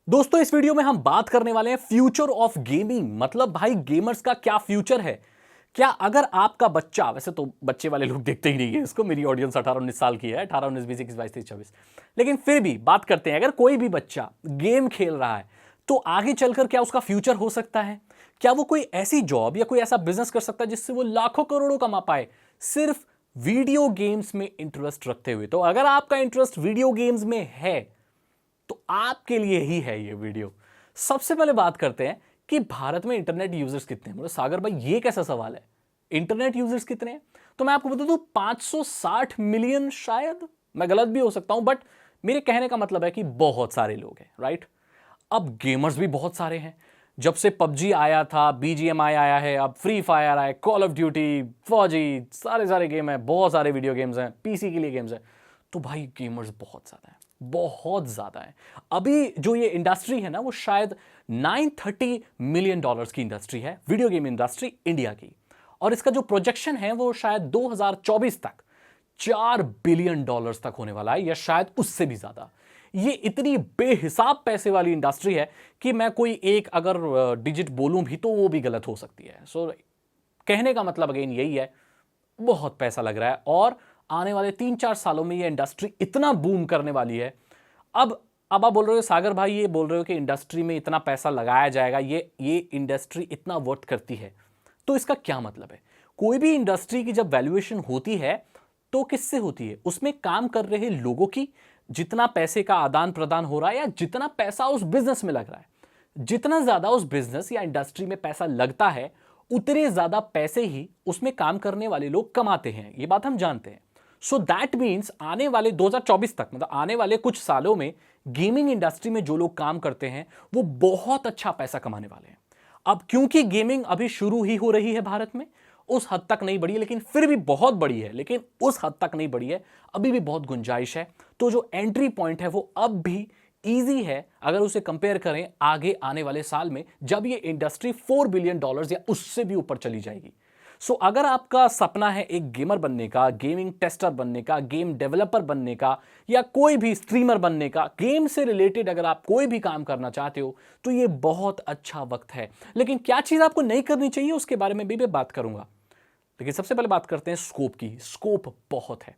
दोस्तों इस वीडियो में हम बात करने वाले हैं फ्यूचर ऑफ गेमिंग। मतलब भाई गेमर्स का क्या फ्यूचर है। क्या अगर आपका बच्चा, वैसे तो बच्चे वाले लोग देखते ही नहीं है इसको, मेरी ऑडियंस 18-19 साल की है, 18-19 20 21 22 23 24, लेकिन फिर भी बात करते हैं, अगर कोई भी बच्चा गेम खेल रहा है तो आगे चलकर क्या उसका फ्यूचर हो सकता है। क्या वो कोई ऐसी जॉब या कोई ऐसा बिजनेस कर सकता है जिससे वो लाखों करोड़ों कमा पाए सिर्फ वीडियो गेम्स में इंटरेस्ट रखते हुए। तो अगर आपका इंटरेस्ट वीडियो गेम्स में है तो आपके लिए ही है ये वीडियो। सबसे पहले बात करते हैं कि भारत में इंटरनेट यूजर्स कितने हैं। बोले सागर भाई ये कैसा सवाल है, इंटरनेट यूजर्स कितने हैं? तो मैं आपको बता दूं 560 मिलियन, शायद मैं गलत भी हो सकता हूं, बट मेरे कहने का मतलब है कि बहुत सारे लोग हैं, राइट। अब गेमर्स भी बहुत सारे हैं। जब से पबजी आया था, बीजीएमआई आया है, अब फ्री फायर आया, कॉल ऑफ ड्यूटी, फौजी, सारे सारे गेम हैं, बहुत सारे वीडियो गेम्स हैं, पीसी के लिए गेम्स हैं। तो भाई गेमर्स बहुत ज्यादा है, बहुत ज्यादा है। अभी जो ये इंडस्ट्री है ना, वो शायद 930 मिलियन डॉलर्स की इंडस्ट्री है, वीडियो गेम इंडस्ट्री इंडिया की। और इसका जो प्रोजेक्शन है वो शायद 2024 तक 4 बिलियन डॉलर्स तक होने वाला है, या शायद उससे भी ज्यादा। ये इतनी बेहिसाब पैसे वाली इंडस्ट्री है कि मैं कोई एक अगर डिजिट बोलूं भी तो वो भी गलत हो सकती है। कहने का मतलब अगेन यही है, बहुत पैसा लग रहा है और आने वाले 3-4 सालों में ये इंडस्ट्री इतना बूम करने वाली है। अब आप बोल रहे हो सागर भाई, ये बोल रहे हो कि इंडस्ट्री में इतना पैसा लगाया जाएगा, ये इंडस्ट्री इतना वर्थ करती है, तो इसका क्या मतलब है? कोई भी इंडस्ट्री की जब वैल्यूएशन होती है तो किससे होती है? उसमें काम कर रहे लोगों की, जितना पैसे का आदान प्रदान हो रहा है या जितना पैसा उस बिजनेस में लग रहा है। जितना ज्यादा उस बिजनेस या इंडस्ट्री में पैसा लगता है उतने ज्यादा पैसे ही उसमें काम करने वाले लोग कमाते हैं, ये बात हम जानते हैं। सो दैट मीन्स आने वाले 2024 तक, मतलब आने वाले कुछ सालों में गेमिंग इंडस्ट्री में जो लोग काम करते हैं वो बहुत अच्छा पैसा कमाने वाले हैं। अब क्योंकि गेमिंग अभी शुरू ही हो रही है भारत में, उस हद तक नहीं बढ़ी है, लेकिन फिर भी बहुत बड़ी है, लेकिन उस हद तक नहीं बढ़ी है, अभी भी बहुत गुंजाइश है। तो जो एंट्री पॉइंट है वो अब भी ईजी है अगर उसे कंपेयर करें आगे आने वाले साल में, जब ये इंडस्ट्री 4 बिलियन डॉलर्स या उससे भी ऊपर चली जाएगी। अगर आपका सपना है एक गेमर बनने का, गेमिंग टेस्टर बनने का, गेम डेवलपर बनने का, या कोई भी स्ट्रीमर बनने का, गेम से रिलेटेड अगर आप कोई भी काम करना चाहते हो तो ये बहुत अच्छा वक्त है। लेकिन क्या चीज आपको नहीं करनी चाहिए उसके बारे में भी मैं बात करूंगा। लेकिन सबसे पहले बात करते हैं स्कोप की। स्कोप बहुत है।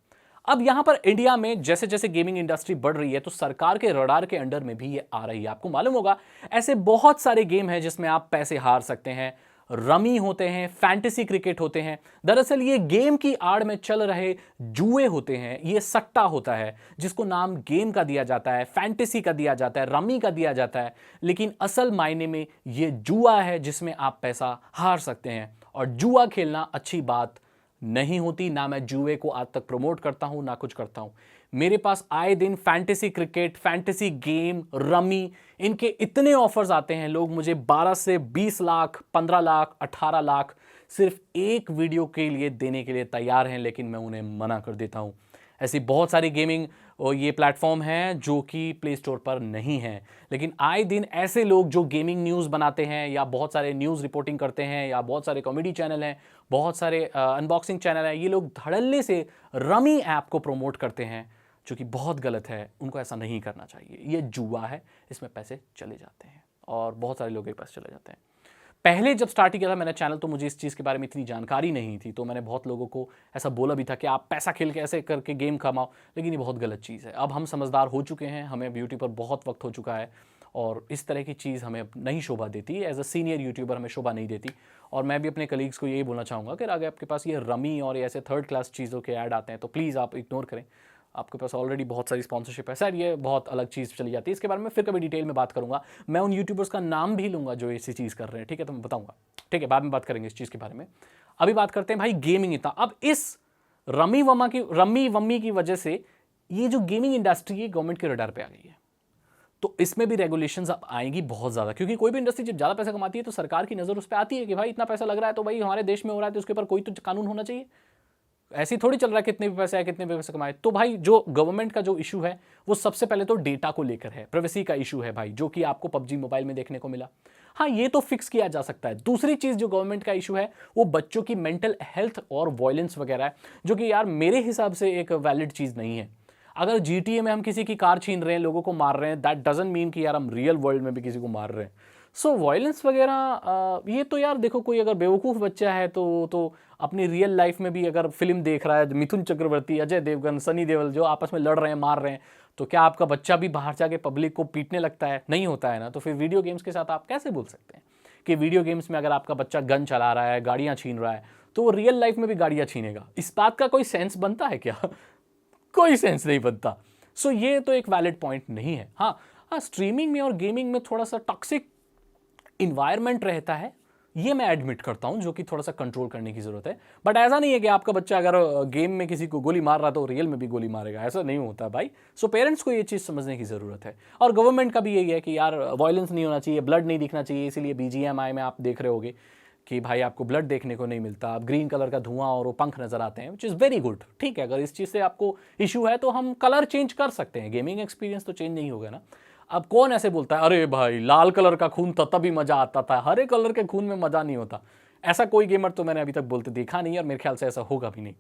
अब यहां पर इंडिया में जैसे जैसे गेमिंग इंडस्ट्री बढ़ रही है तो सरकार के रडार के अंडर में भी ये आ रही है। आपको मालूम होगा ऐसे बहुत सारे गेम हैं जिसमें आप पैसे हार सकते हैं। रमी होते हैं, फैंटेसी क्रिकेट होते हैं। दरअसल ये गेम की आड़ में चल रहे जुए होते हैं, ये सट्टा होता है जिसको नाम गेम का दिया जाता है, फैंटेसी का दिया जाता है, रमी का दिया जाता है, लेकिन असल मायने में ये जुआ है जिसमें आप पैसा हार सकते हैं। और जुआ खेलना अच्छी बात नहीं होती, ना मैं जुए को आज तक प्रमोट करता हूं ना कुछ करता हूं। मेरे पास आए दिन fantasy cricket, fantasy game, rummy, इनके इतने ऑफर्स आते हैं। लोग मुझे 12 से 20 लाख, 15 लाख, 18 लाख सिर्फ एक वीडियो के लिए देने के लिए तैयार हैं, लेकिन मैं उन्हें मना कर देता हूं। ऐसी बहुत सारी गेमिंग और ये प्लेटफॉर्म हैं जो कि प्ले स्टोर पर नहीं हैं, लेकिन आए दिन ऐसे लोग जो गेमिंग न्यूज़ बनाते हैं या बहुत सारे न्यूज़ रिपोर्टिंग करते हैं या बहुत सारे कॉमेडी चैनल हैं, बहुत सारे अनबॉक्सिंग चैनल हैं, ये लोग धड़ल्ले से रमी ऐप को प्रमोट करते हैं, जो कि बहुत गलत है। उनको ऐसा नहीं करना चाहिए। ये जुआ है, इसमें पैसे चले जाते हैं और बहुत सारे लोगों के पास चले जाते हैं। पहले जब स्टार्ट किया था मैंने चैनल तो मुझे इस चीज़ के बारे में इतनी जानकारी नहीं थी, तो मैंने बहुत लोगों को ऐसा बोला भी था कि आप पैसा खेल के ऐसे करके गेम कमाओ, लेकिन ये बहुत गलत चीज़ है। अब हम समझदार हो चुके हैं, हमें ब्यूटी पर बहुत वक्त हो चुका है और इस तरह की चीज़ हमें नहीं शोभा देती। एज अ सीनियर यूट्यूबर हमें शोभा नहीं देती। और मैं भी अपने कलीग्स को यही बोलना चाहूँगा कि अगर आपके पास ये रमी और ऐसे थर्ड क्लास चीज़ों के ऐड आते हैं तो प्लीज़ आप इग्नोर करें। आपके पास ऑलरेडी बहुत सारी स्पॉन्सरशिप है। सर ये बहुत अलग चीज़ चली जाती है, इसके बारे में फिर कभी डिटेल में बात करूंगा। मैं उन यूट्यूबर्स का नाम भी लूंगा जो ऐसी चीज़ कर रहे हैं, ठीक है, तो मैं बताऊंगा। ठीक है, बाद में बात करेंगे इस चीज़ के बारे में। अभी बात करते हैं भाई गेमिंग। इतना अब इस रमी वम्मी की वजह से ये जो गेमिंग इंडस्ट्री है गवर्नमेंट के रडार पे आ गई है। तो इसमें भी रेगुलेशंस अब आएंगी बहुत ज़्यादा, क्योंकि कोई भी इंडस्ट्री जब ज़्यादा पैसा कमाती है तो सरकार की नज़र उस पर आती है कि भाई इतना पैसा लग रहा है तो भाई हमारे देश में हो रहा है तो उसके ऊपर कोई तो कानून होना चाहिए। ऐसे ही थोड़ी चल रहा है कितने भी पैसे आए कितने भी पैसे कमाए। तो भाई जो गवर्नमेंट का जो इशू है वो सबसे पहले तो डेटा को लेकर है, प्राइवेसी का इशू है भाई, जो कि आपको पबजी मोबाइल में देखने को मिला। हाँ, ये तो फिक्स किया जा सकता है। दूसरी चीज जो गवर्नमेंट का इशू है वो बच्चों की मेंटल हेल्थ और वायलेंस वगैरह है, जो कि यार मेरे हिसाब से एक वैलिड चीज नहीं है। अगर GTA में हम किसी की कार छीन रहे हैं, लोगों को मार रहे हैं, दैट डजंट मीन कि यार हम रियल वर्ल्ड में भी किसी को मार रहे हैं। सो वायलेंस वगैरह ये तो यार देखो, कोई अगर बेवकूफ़ बच्चा है तो अपनी रियल लाइफ में भी अगर फिल्म देख रहा है, मिथुन चक्रवर्ती, अजय देवगन, सनी देओल जो आपस में लड़ रहे हैं, मार रहे हैं, तो क्या आपका बच्चा भी बाहर जाके पब्लिक को पीटने लगता है? नहीं होता है ना। तो फिर वीडियो गेम्स के साथ आप कैसे बोल सकते हैं कि वीडियो गेम्स में अगर आपका बच्चा गन चला रहा है, गाड़ियाँ छीन रहा है, तो वो रियल लाइफ में भी गाड़ियाँ छीनेगा? इस बात का कोई सेंस बनता है क्या? कोई सेंस नहीं बनता। सो ये तो एक वैलिड पॉइंट नहीं है। हाँ हाँ, स्ट्रीमिंग में और गेमिंग में थोड़ा सा टॉक्सिक इन्वायरमेंट रहता है, ये मैं एडमिट करता हूं, जो कि थोड़ा सा कंट्रोल करने की जरूरत है। बट ऐसा नहीं है कि आपका बच्चा अगर गेम में किसी को गोली मार रहा है तो रियल में भी गोली मारेगा, ऐसा नहीं होता भाई। सो पेरेंट्स को ये चीज़ समझने की ज़रूरत है, और गवर्नमेंट का भी यही है कि यार वायलेंस नहीं होना चाहिए, ब्लड नहीं दिखना चाहिए। इसीलिए BGMI में आप देख रहे होगे कि भाई आपको ब्लड देखने को नहीं मिलता, आप ग्रीन कलर का धुआं और वो पंख नजर आते हैं, विच इज़ वेरी गुड। ठीक है, अगर इस चीज़ से आपको इशू है तो हम कलर चेंज कर सकते हैं, गेमिंग एक्सपीरियंस तो चेंज नहीं होगा ना। अब कौन ऐसे बोलता है अरे भाई लाल कलर का खून था तभी मजा आता था, हरे कलर के खून में मजा नहीं होता? ऐसा कोई गेमर तो मैंने अभी तक बोलते देखा नहीं, और मेरे ख्याल से ऐसा होगा भी नहीं।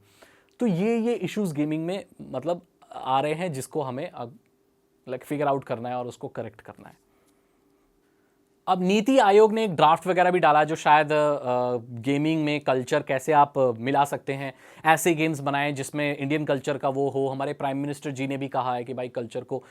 तो ये इश्यूज गेमिंग में मतलब आ रहे हैं, जिसको हमें लाइक फिगर आउट करना है और उसको करेक्ट करना है। अब नीति आयोग ने एक ड्राफ्ट वगैरह भी डाला, जो शायद गेमिंग में कल्चर कैसे आप मिला सकते हैं, ऐसे गेम्स बनाएं जिसमें इंडियन कल्चर का वो हो। हमारे प्राइम मिनिस्टर जी ने भी कहा है कि भाई कल्चर को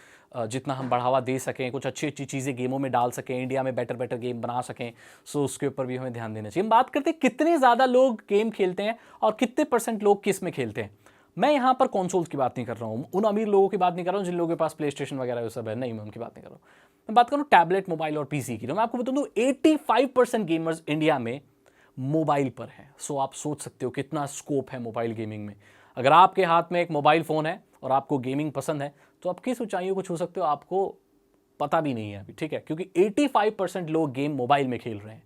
जितना हम बढ़ावा दे सकें, कुछ अच्छी अच्छी चीज़ें गेमों में डाल सकें, इंडिया में बेटर बेटर गेम बना सकें। सो उसके ऊपर भी हमें ध्यान देना चाहिए। हम बात करते हैं कितने ज़्यादा लोग गेम खेलते हैं और कितने % लोग किस में खेलते हैं। मैं यहाँ पर कंसोल्स की बात नहीं कर रहा हूँ, उन अमीर लोगों की बात नहीं कर रहा हूँ जिन लोगों के पास प्ले स्टेशन वगैरह वो सब है, नहीं, मैं उनकी बात नहीं कर रहा हूँ। मैं बात करूँ टैबलेट, मोबाइल और PC की। तो मैं आपको बता दूँ 85% गेमर्स इंडिया में मोबाइल पर हैं। सो आप सोच सकते हो कितना स्कोप है मोबाइल गेमिंग में। अगर आपके हाथ में एक मोबाइल फ़ोन है और आपको गेमिंग पसंद है, तो आप किस ऊंचाइयों को छू सकते हो आपको पता भी नहीं है अभी, ठीक है? क्योंकि 85% लोग गेम मोबाइल में खेल रहे हैं,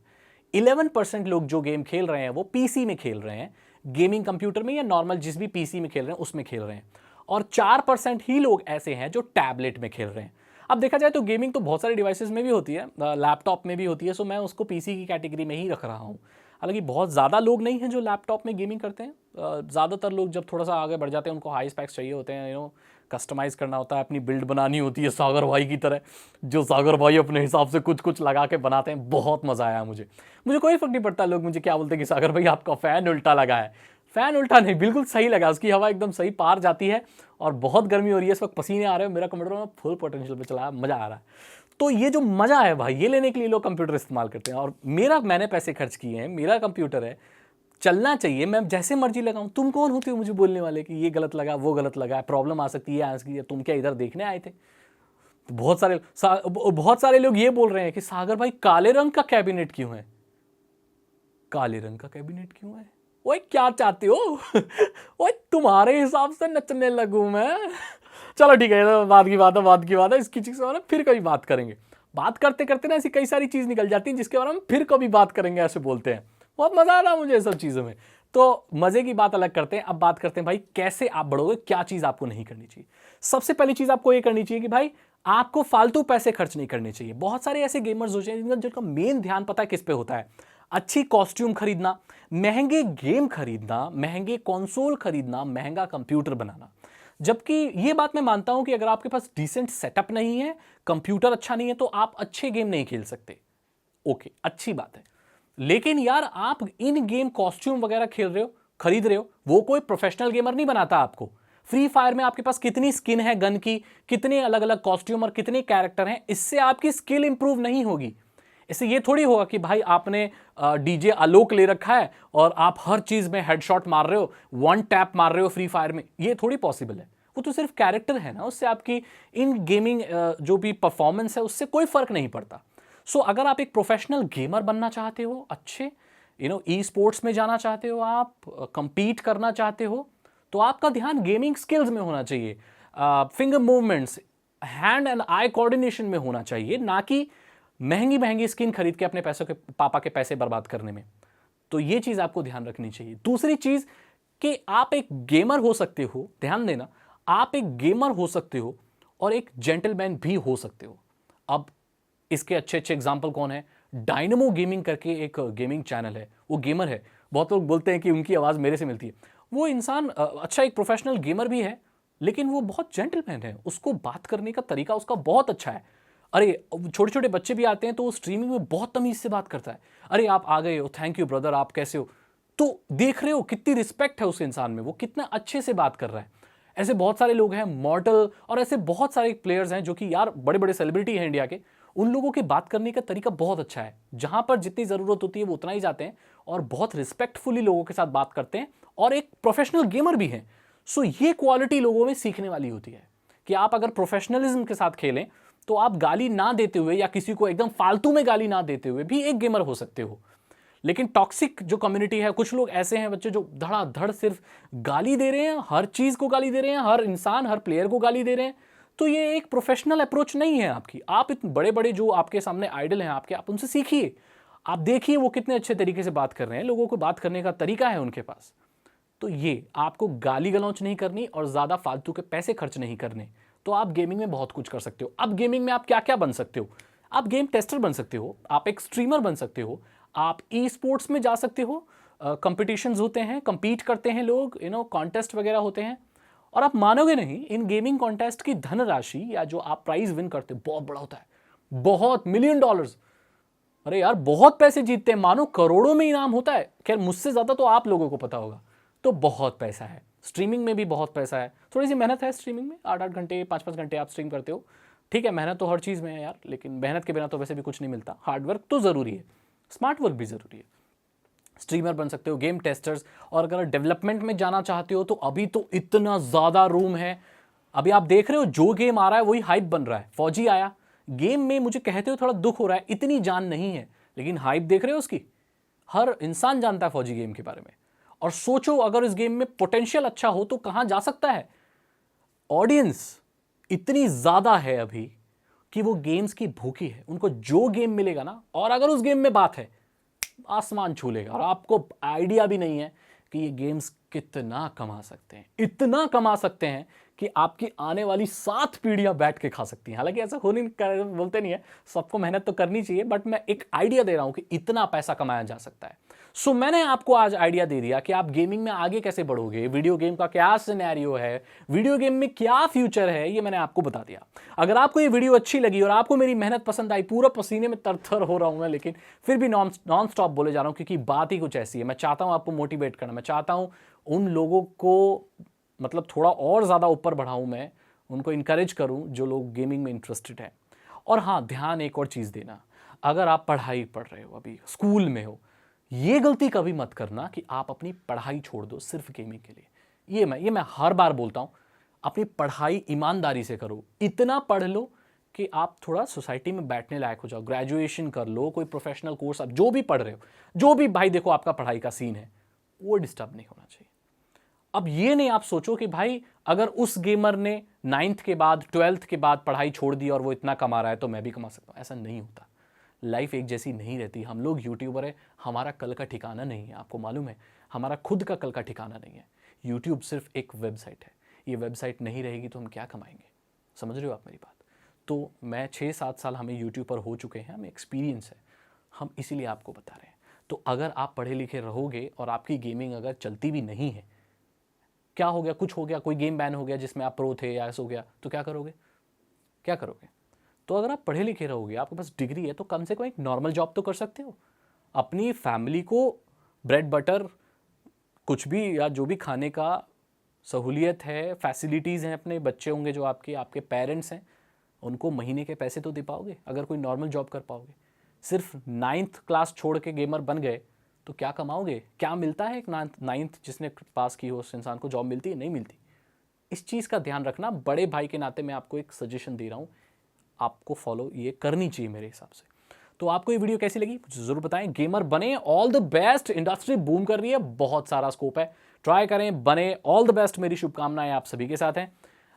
11% लोग जो गेम खेल रहे हैं वो PC में खेल रहे हैं, गेमिंग कंप्यूटर में या नॉर्मल जिस भी PC में खेल रहे हैं उसमें खेल रहे हैं, और 4% ही लोग ऐसे हैं जो टैबलेट में खेल रहे हैं। अब देखा जाए तो गेमिंग तो बहुत सारे डिवाइसेस में भी होती है, लैपटॉप में भी होती है। सो मैं उसको PC की कैटेगरी में ही रख रहा हूँ। हालांकि बहुत ज़्यादा लोग नहीं हैं जो लैपटॉप में गेमिंग करते हैं। ज़्यादातर लोग जब थोड़ा सा आगे बढ़ जाते हैं उनको हाई स्पेक्स चाहिए होते हैं, कस्टमाइज़ करना होता है, अपनी बिल्ड बनानी होती है, सागर भाई की तरह। जो सागर भाई अपने हिसाब से कुछ कुछ लगा के बनाते हैं, बहुत मज़ा आया मुझे कोई फ़र्क नहीं पड़ता लोग मुझे क्या बोलते हैं कि सागर भाई आपका फ़ैन उल्टा लगा है। फ़ैन उल्टा नहीं, बिल्कुल सही लगा, उसकी हवा एकदम सही पार जाती है, और बहुत गर्मी हो रही है इस वक्त, पसीने आ रहे हैं, मेरा कंप्यूटर में फुल पोटेंशियल पे चला है, मज़ा आ रहा है। तो ये जो मज़ा है भाई, ये लेने के लिए लोग कंप्यूटर इस्तेमाल करते हैं, और मैंने पैसे खर्च किए हैं, मेरा कंप्यूटर है, चलना चाहिए, मैं जैसे मर्जी लगाऊं। तुम कौन होते हो मुझे बोलने वाले कि ये गलत लगा, वो गलत लगा, प्रॉब्लम आ सकती है, आ सकती है, तुम क्या इधर देखने आए थे? तो बहुत सारे लोग ये बोल रहे हैं कि सागर भाई काले रंग का कैबिनेट क्यों है? काले रंग का कैबिनेट क्यों है? ओए क्या चाहते हो? ओए तुम्हारे हिसाब से नचने लगूं मैं? चलो ठीक है, तो बात की बात है, इसकी चीज़ के फिर कभी बात करेंगे। बात करते करते ना ऐसी कई सारी चीज़ निकल जाती है जिसके बारे में फिर कभी बात करेंगे, ऐसे बोलते हैं। बहुत मज़ा आ रहा है मुझे सब चीज़ों में। तो मज़े की बात अलग करते हैं, अब बात करते हैं भाई कैसे आप बढ़ोगे, क्या चीज़ आपको नहीं करनी चाहिए। सबसे पहली चीज़ आपको ये करनी चाहिए कि भाई आपको फालतू पैसे खर्च नहीं करने चाहिए। बहुत सारे ऐसे गेमर्स होते हैं जिनका मेन ध्यान पता है किस पे होता है, अच्छी कॉस्ट्यूम खरीदना, महंगे गेम खरीदना, महंगे कंसोल खरीदना, महंगा कंप्यूटर बनाना। जबकि ये बात मैं मानता हूं कि अगर आपके पास डिसेंट सेटअप नहीं है, कंप्यूटर अच्छा नहीं है, तो आप अच्छे गेम नहीं खेल सकते। ओके, अच्छी बात है, लेकिन यार आप इन गेम कॉस्ट्यूम वगैरह खेल रहे हो, खरीद रहे हो, वो कोई प्रोफेशनल गेमर नहीं बनाता आपको। फ्री फायर में आपके पास कितनी स्किन है गन की, कितने अलग अलग कॉस्ट्यूम और कितने कैरेक्टर हैं, इससे आपकी स्किल इंप्रूव नहीं होगी। इससे ये थोड़ी होगा कि भाई आपने डीजे आलोक ले रखा है और आप हर चीज में हेडशॉट मार रहे हो, वन टैप मार रहे हो फ्री फायर में, ये थोड़ी पॉसिबल है। वो तो सिर्फ कैरेक्टर है ना, उससे आपकी इन गेमिंग जो भी परफॉर्मेंस है उससे कोई फर्क नहीं पड़ता। सो अगर आप एक प्रोफेशनल गेमर बनना चाहते हो, अच्छे ई स्पोर्ट्स में जाना चाहते हो, आप कंपीट करना चाहते हो, तो आपका ध्यान गेमिंग स्किल्स में होना चाहिए, finger movements, hand and eye coordination में होना चाहिए, ना कि महंगी महंगी स्किन खरीद के अपने पैसों के पापा के पैसे बर्बाद करने में। तो ये चीज आपको ध्यान रखनी चाहिए। दूसरी चीज कि आप एक गेमर हो सकते हो, ध्यान देना, आप एक गेमर हो सकते हो और एक जेंटलमैन भी हो सकते हो। अब इसके अच्छे अच्छे एग्जाम्पल कौन है? डायनमो गेमिंग करके एक गेमिंग चैनल है, वो गेमर है, बहुत लोग बोलते हैं कि उनकी आवाज़ मेरे से मिलती है। वो इंसान अच्छा एक प्रोफेशनल गेमर भी है, लेकिन वो बहुत जेंटलमैन है, उसको बात करने का तरीका उसका बहुत अच्छा है। अरे छोटे छोटे बच्चे भी आते हैं तो वो स्ट्रीमिंग में बहुत तमीज से बात करता है। अरे आप आ गए हो, थैंक यू ब्रदर, आप कैसे हो। तो देख रहे हो कितनी रिस्पेक्ट है उस इंसान में, वो कितना अच्छे से बात कर रहा है। ऐसे बहुत सारे लोग हैं, मॉडल और ऐसे बहुत सारे प्लेयर्स हैं जो कि यार बड़े बड़े सेलिब्रिटी हैं इंडिया के, उन लोगों के बात करने का तरीका बहुत अच्छा है। जहां पर जितनी जरूरत होती है वो उतना ही जाते हैं और बहुत रिस्पेक्टफुली लोगों के साथ बात करते हैं, और एक प्रोफेशनल गेमर भी हैं। सो ये क्वालिटी लोगों में सीखने वाली होती है कि आप अगर प्रोफेशनलिज्म के साथ खेलें तो आप गाली ना देते हुए या किसी को एकदम फालतू में गाली ना देते हुए भी एक गेमर हो सकते हो। लेकिन टॉक्सिक जो कम्युनिटी है, कुछ लोग ऐसे हैं बच्चे जो धड़ाधड़ सिर्फ गाली दे रहे हैं, हर चीज को गाली दे रहे हैं, हर इंसान हर प्लेयर को गाली दे रहे हैं, तो ये एक प्रोफेशनल अप्रोच नहीं है आपकी। आप इतने बड़े बड़े जो आपके सामने आइडल हैं आपके, आप उनसे सीखिए, आप देखिए वो कितने अच्छे तरीके से बात कर रहे हैं, लोगों को बात करने का तरीका है उनके पास। तो ये आपको गाली गलौच नहीं करनी और ज्यादा फालतू के पैसे खर्च नहीं करने, तो आप गेमिंग में बहुत कुछ कर सकते हो। अब गेमिंग में आप क्या क्या बन सकते हो? आप गेम टेस्टर बन सकते हो, आप एक स्ट्रीमर बन सकते हो, आप ई स्पोर्ट्स में जा सकते हो, कंपटीशंस होते हैं, कंपीट करते हैं लोग, कॉन्टेस्ट वगैरह होते हैं। और आप मानोगे नहीं, इन गेमिंग कॉन्टेस्ट की धनराशि या जो आप प्राइज विन करते हो बहुत बड़ा होता है, बहुत $1,000,000। अरे यार बहुत पैसे जीतते हैं, मानो करोड़ों में इनाम होता है। खैर मुझसे ज्यादा तो आप लोगों को पता होगा। तो बहुत पैसा है स्ट्रीमिंग में भी, बहुत पैसा है। थोड़ी सी मेहनत है स्ट्रीमिंग में, 8-8 घंटे 5-5 घंटे आप स्ट्रीम करते हो। ठीक है, मेहनत तो हर चीज़ में है यार, लेकिन मेहनत के बिना तो वैसे भी कुछ नहीं मिलता। हार्डवर्क तो ज़रूरी है, स्मार्ट वर्क भी ज़रूरी है। स्ट्रीमर बन सकते हो, गेम टेस्टर्स, और अगर डेवलपमेंट में जाना चाहते हो तो अभी तो इतना ज़्यादा रूम है। अभी आप देख रहे हो जो गेम आ रहा है वही हाइप बन रहा है। फौजी आया गेम में, मुझे कहते हुए थोड़ा दुख हो रहा है, इतनी जान नहीं है, लेकिन हाइप देख रहे हो उसकी, हर इंसान जानता है फौजी गेम के बारे में। और सोचो अगर इस गेम में पोटेंशियल अच्छा हो तो कहां जा सकता है। ऑडियंस इतनी ज्यादा है अभी कि वो गेम्स की भूखी है, उनको जो गेम मिलेगा ना, और अगर उस गेम में बात है, आसमान छू लेगा। और आपको आइडिया भी नहीं है कि ये गेम्स कितना कमा सकते हैं, इतना कमा सकते हैं कि आपकी आने वाली 7 पीढ़ियां बैठ के खा सकती हैं। हालांकि ऐसा हो नहीं, बोलते नहीं है, सबको मेहनत तो करनी चाहिए, बट मैं एक आइडिया दे रहा हूं कि इतना पैसा कमाया जा सकता है। सो मैंने आपको आज आइडिया दे दिया कि आप गेमिंग में आगे कैसे बढ़ोगे, वीडियो गेम का क्या सिनेरियो है, वीडियो गेम में क्या फ्यूचर है, ये मैंने आपको बता दिया। अगर आपको ये वीडियो अच्छी लगी और आपको मेरी मेहनत पसंद आई, पूरा पसीने में तरथर हो रहा हूं मैं, लेकिन फिर भी नॉन स्टॉप बोले जा रहा हूं क्योंकि बात ही कुछ ऐसी है। मैं चाहता हूं आपको मोटिवेट करना, मैं चाहता हूं उन लोगों को मतलब थोड़ा और ज़्यादा ऊपर बढ़ाऊं, मैं उनको इंकरेज करूं जो लोग गेमिंग में इंटरेस्टेड है। और हाँ, ध्यान एक और चीज़ देना, अगर आप पढ़ाई पढ़ रहे हो, अभी स्कूल में हो, ये गलती कभी मत करना कि आप अपनी पढ़ाई छोड़ दो सिर्फ गेमिंग के लिए। ये मैं हर बार बोलता हूं, अपनी पढ़ाई ईमानदारी से करो, इतना पढ़ लो कि आप थोड़ा सोसाइटी में बैठने लायक हो जाओ, ग्रेजुएशन कर लो, कोई प्रोफेशनल कोर्स, आप जो भी पढ़ रहे हो, जो भी भाई देखो आपका पढ़ाई का सीन है, वो डिस्टर्ब नहीं होना चाहिए। अब ये नहीं आप सोचो कि भाई अगर उस गेमर ने 9th के बाद 12th के बाद पढ़ाई छोड़ दी और वो इतना कमा रहा है तो मैं भी कमा सकता हूं। ऐसा नहीं होता, लाइफ एक जैसी नहीं रहती। हम लोग यूट्यूबर है, हमारा कल का ठिकाना नहीं है, आपको मालूम है, हमारा खुद का कल का ठिकाना नहीं है। यूट्यूब सिर्फ एक वेबसाइट है, ये वेबसाइट नहीं रहेगी तो हम क्या कमाएंगे, समझ रहे हो आप मेरी बात। तो मैं 6-7 साल हमें यूट्यूब पर हो चुके हैं, हमें एक्सपीरियंस है, हम इसीलिए आपको बता रहे हैं। तो अगर आप पढ़े लिखे रहोगे और आपकी गेमिंग अगर चलती भी नहीं है, क्या हो गया, कुछ हो गया, कोई गेम बैन हो गया जिसमें आप प्रो थे या ऐसा हो गया, तो क्या करोगे, क्या करोगे। तो अगर आप पढ़े लिखे रहोगे, आपके पास डिग्री है, तो कम से कम एक नॉर्मल जॉब तो कर सकते हो, अपनी फैमिली को ब्रेड बटर कुछ भी या जो भी खाने का सहूलियत है, फैसिलिटीज़ हैं, अपने बच्चे होंगे जो आपके आपके पेरेंट्स हैं, उनको महीने के पैसे तो दे पाओगे अगर कोई नॉर्मल जॉब कर पाओगे। सिर्फ 9th क्लास छोड़ के गेमर बन गए तो क्या कमाओगे, क्या मिलता है एक 9th जिसने पास की हो उस इंसान को जॉब मिलती है, नहीं मिलती। इस चीज़ का ध्यान रखना, बड़े भाई के नाते मैं आपको एक सजेशन दे रहा हूँ, आपको फॉलो ये करनी चाहिए मेरे हिसाब से। तो आपको ये वीडियो कैसी लगी मुझे जरूर बताएं। गेमर बने, all the best, industry boom कर रही है, बहुत सारा स्कोप है, ट्राई करें, बने, ऑल द बेस्ट, मेरी शुभकामनाएं आप सभी के साथ हैं।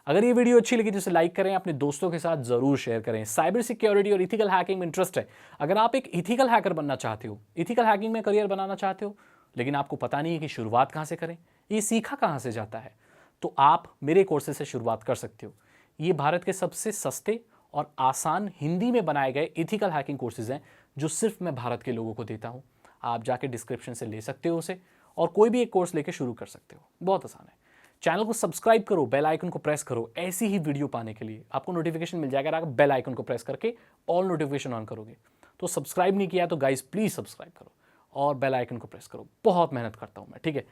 अगर ये वीडियो अच्छी लगी तो इसे लाइक करें, अपने दोस्तों के साथ जरूर शेयर करें। साइबर सिक्योरिटी और इथिकल हैकिंग में इंटरेस्ट है, अगर आप एक इथिकल हैकर बनना चाहते हो, इथिकल हैकिंग में करियर बनाना चाहते हो, लेकिन आपको पता नहीं है कि शुरुआत कहां से करें, ये सीखा कहां से जाता है, तो आप मेरे कोर्सेज से शुरुआत कर सकते हो। ये भारत के सबसे सस्ते और आसान हिंदी में बनाए गए इथिकल हैकिंग कोर्सेज हैं जो सिर्फ मैं भारत के लोगों को देता हूं। आप जाके डिस्क्रिप्शन से ले सकते हो उसे, और कोई भी एक कोर्स लेके शुरू कर सकते हो, बहुत आसान है। चैनल को सब्सक्राइब करो, बेल आइकन को प्रेस करो ऐसी ही वीडियो पाने के लिए। आपको नोटिफिकेशन मिल जाएगा अगर आप बेल आइकन को प्रेस करके ऑल नोटिफिकेशन ऑन करोगे। तो सब्सक्राइब नहीं किया तो गाइस प्लीज सब्सक्राइब करो और बेल आइकन को प्रेस करो। बहुत मेहनत करता हूं मैं, ठीक है।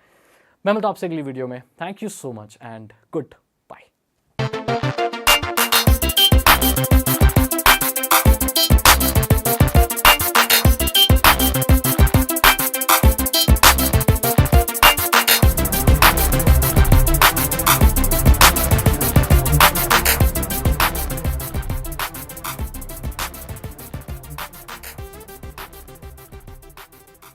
मैं मिलता हूं आपसे अगली वीडियो में। Thank you so much and good